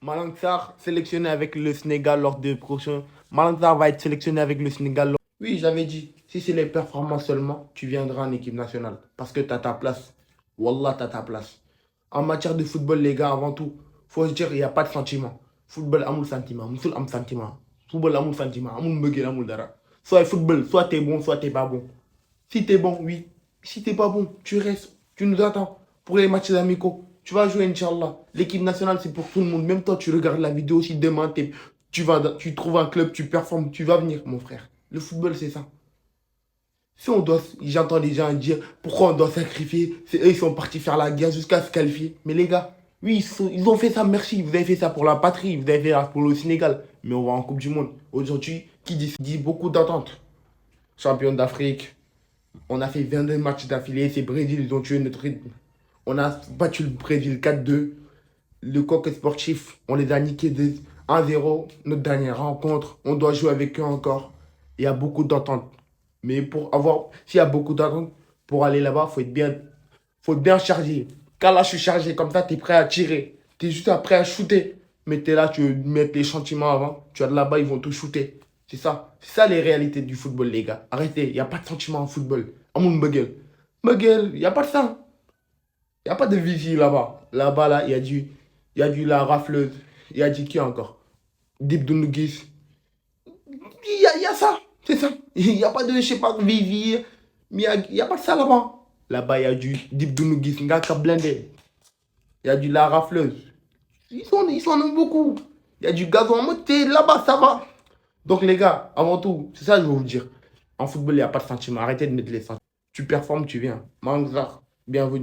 Malang Sarr, sélectionné avec le Sénégal lors des prochains. Malang Sarr va être sélectionné avec le Sénégal. Oui, j'avais dit, si c'est les performances seulement, tu viendras en équipe nationale. Parce que tu as ta place. Wallah, tu as ta place. En matière de football, les gars, avant tout, faut se dire, il n'y a pas de sentiment. Football, amul sentiment. Musul am sentiment. Football, amul sentiment. Amul mbeuguel, amul dara. Soit football, soit t'es bon, soit t'es pas bon. Si t'es bon, oui. Si t'es pas bon, tu restes. Tu nous attends pour les matchs amicaux. Tu vas jouer, Inch'Allah. L'équipe nationale, c'est pour tout le monde. Même toi, tu regardes la vidéo. Si demain, tu trouves un club, tu performes, tu vas venir, mon frère. Le football, c'est ça. Si on doit, j'entends des gens dire pourquoi on doit sacrifier. C'est eux, ils sont partis faire la guerre jusqu'à se qualifier. Mais les gars, oui, ils ont fait ça, merci. Vous avez fait ça pour la patrie, vous avez fait ça pour le Sénégal. Mais on va en Coupe du Monde. Aujourd'hui, qui dit beaucoup d'attentes. Champion d'Afrique, on a fait 22 matchs d'affilée. C'est Brésil, ils ont tué notre rythme. On a battu le Brésil 4-2. Le coq sportif, on les a niqués de 1-0. Notre dernière rencontre, on doit jouer avec eux encore. Il y a beaucoup d'attentes. Mais s'il y a beaucoup d'attentes, pour aller là-bas, faut être bien chargé. Quand là, je suis chargé comme ça, tu es prêt à tirer. Tu es juste prêt à shooter. Mais tu es là, tu veux mettre les sentiments avant. Tu vas de là-bas, ils vont te shooter. C'est ça. C'est ça les réalités du football, les gars. Arrêtez, il n'y a pas de sentiments en football. Amoun Bugel. Bugel, il n'y a pas de ça. Il n'y a pas de vigie là-bas. Là-bas, là, il y a du la rafleuse. Il y a du qui encore? Deep Dunugis. Il y a ça. C'est ça. Il n'y a pas de, je sais pas, vigie. Mais il y a pas de ça là-bas. Là-bas, il y a du Deep Dunugis. Ngaka blindé. Il y a du la rafleuse. Ils sont en ont beaucoup. Il y a du gazon en mode, là-bas, ça va. Donc, les gars, avant tout, c'est ça que je veux vous dire. En football, il n'y a pas de sentiment. Arrêtez de mettre les sentiments. Tu performes, tu viens. Mangzar, bienvenue.